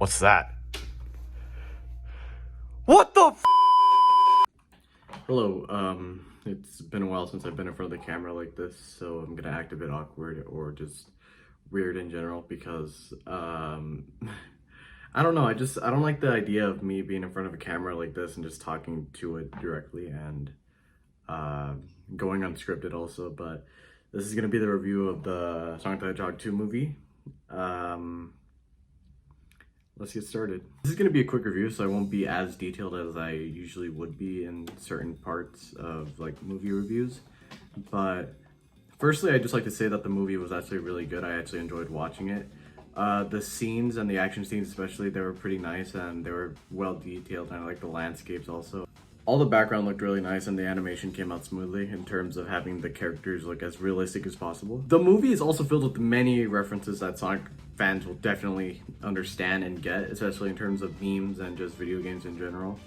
What's that? What the f? Hello, it's been a while since I've been in front of the camera like this, so I'm gonna act a bit awkward or just weird in general because, I don't know, I don't like the idea of me being in front of a camera like this and just talking to it directly and, going unscripted also, but this is gonna be the review of the Sonic the Hedgehog 2 movie. Let's get started. This is going to be a quick review, so I won't be as detailed as I usually would be in certain parts of like movie reviews. But firstly, I'd just like to say that the movie was actually really good. I actually enjoyed watching it. The scenes and the action scenes especially, they were pretty nice and they were well detailed, and I like the landscapes also. All the background looked really nice and the animation came out smoothly in terms of having the characters look as realistic as possible. The movie is also filled with many references that Sonic fans will definitely understand and get, especially in terms of memes and just video games in general.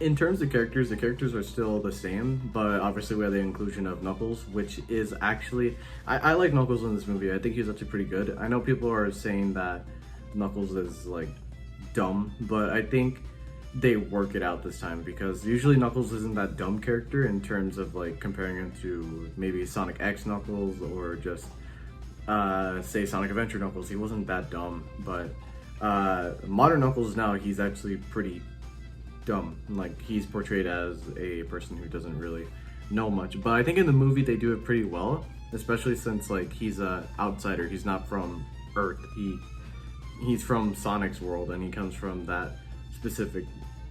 In terms of characters, the characters are still the same, but obviously we have the inclusion of Knuckles, which is actually... I like Knuckles in this movie. I think he's actually pretty good. I know people are saying that Knuckles is like dumb, but I think they work it out this time because usually Knuckles isn't that dumb character in terms of like comparing him to maybe Sonic X Knuckles or just say Sonic Adventure Knuckles. He wasn't that dumb, but modern Knuckles now, he's actually pretty dumb. Like, he's portrayed as a person who doesn't really know much, but I think in the movie they do it pretty well, especially since like he's a outsider. He's not from Earth. He's from Sonic's world and he comes from that specific,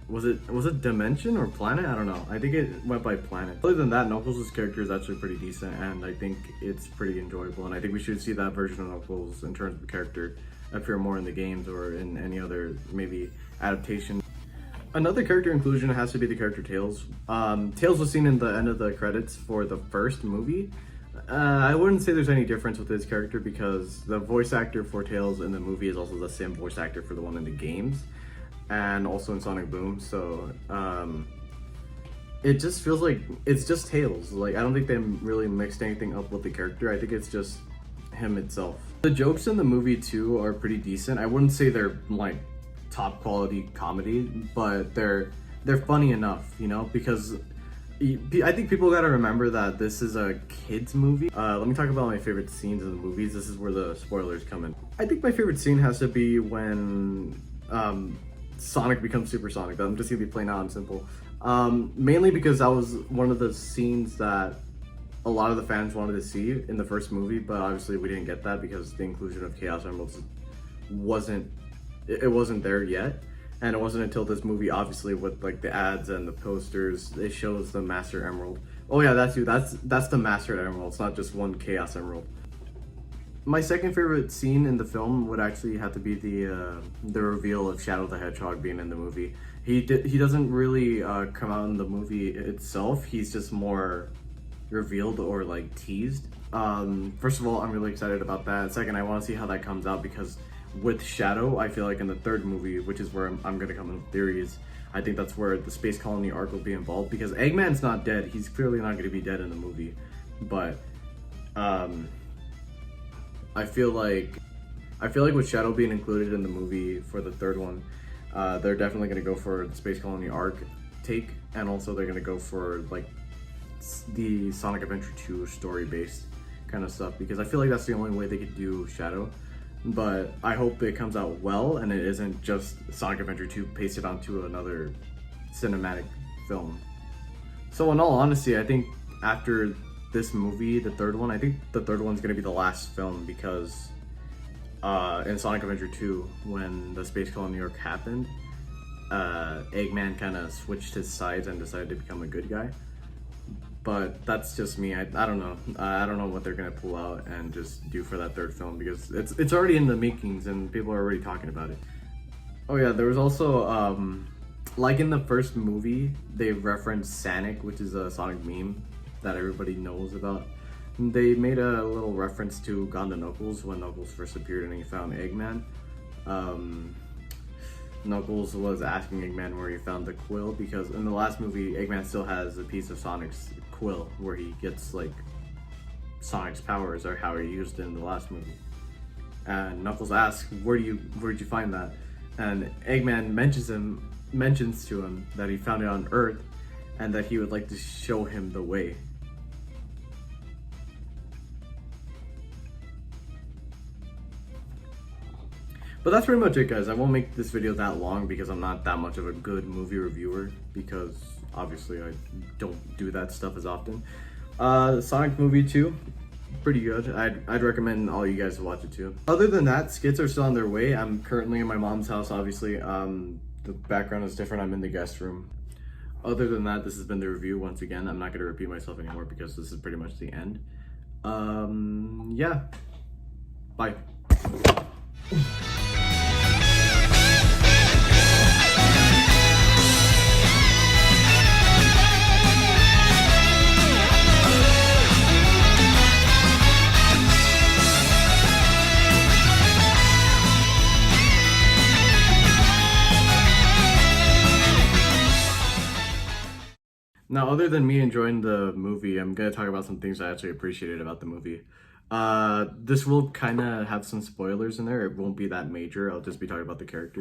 was it dimension or planet? I don't know. I think it went by planet. Other than that, Knuckles' character is actually pretty decent and I think it's pretty enjoyable, and I think we should see that version of Knuckles in terms of character appear more in the games or in any other maybe adaptation. Another character inclusion has to be the character Tails. Tails was seen in the end of the credits for the first movie. I wouldn't say there's any difference with his character because the voice actor for Tails in the movie is also the same voice actor for the one in the games and also in Sonic Boom, so it just feels like it's just Tails. Like, I don't think they really mixed anything up with the character. I think it's just him itself. The jokes in the movie too are pretty decent. I wouldn't say they're like top quality comedy, but they're funny enough, you know, because I think people gotta remember that this is a kids movie. Let me talk about my favorite scenes in the movies. This is where the spoilers come in. I think my favorite scene has to be when Sonic becomes Super Sonic. I'm just gonna be plain out and simple. Mainly because that was one of the scenes that a lot of the fans wanted to see in the first movie, but obviously we didn't get that because the inclusion of Chaos Emeralds wasn't there yet. And it wasn't until this movie, obviously, with like the ads and the posters, it shows the Master Emerald. Oh yeah, that's the Master Emerald. It's not just one Chaos Emerald. My second favorite scene in the film would actually have to be the reveal of Shadow the Hedgehog being in the movie. He doesn't really come out in the movie itself. He's just more revealed or like teased. First of all, I'm really excited about that. Second, I want to see how that comes out because with Shadow, I feel like in the third movie, which is where I'm gonna come in with theories, I think that's where the Space Colony arc will be involved because Eggman's not dead. He's clearly not gonna be dead in the movie, but I feel like with Shadow being included in the movie for the third one, they're definitely gonna go for the Space Colony arc take, and also they're gonna go for like the Sonic Adventure 2 story-based kind of stuff because I feel like that's the only way they could do Shadow. But I hope it comes out well and it isn't just Sonic Adventure 2 pasted onto another cinematic film. So in all honesty, I think after this movie, the third one, I think the third one's gonna be the last film because in Sonic Adventure 2, when the Space Colony arc happened, Eggman kind of switched his sides and decided to become a good guy. But that's just me. I don't know. I don't know what they're gonna pull out and just do for that third film because it's already in the makings and people are already talking about it. Oh yeah, there was also like in the first movie, they referenced Sonic, which is a Sonic meme that everybody knows about. They made a little reference to Gonda Knuckles when Knuckles first appeared and he found Eggman. Knuckles was asking Eggman where he found the quill because in the last movie, Eggman still has a piece of Sonic's quill where he gets like Sonic's powers or how he used it in the last movie. And Knuckles asks, where'd you find that? and Eggman mentions to him that he found it on Earth and that he would like to show him the way. But that's pretty much it, guys. I won't make this video that long because I'm not that much of a good movie reviewer, because obviously I don't do that stuff as often. Sonic movie 2, pretty good. I'd recommend all you guys to watch it too. Other than that, skits are still on their way. I'm currently in my mom's house, obviously. The background is different. I'm in the guest room. Other than that, this has been the review. Once again, I'm not going to repeat myself anymore because this is pretty much the end. Yeah. Bye. Now, other than me enjoying the movie, I'm going to talk about some things I actually appreciated about the movie. This will kind of have some spoilers in there. It won't be that major. I'll just be talking about the characters.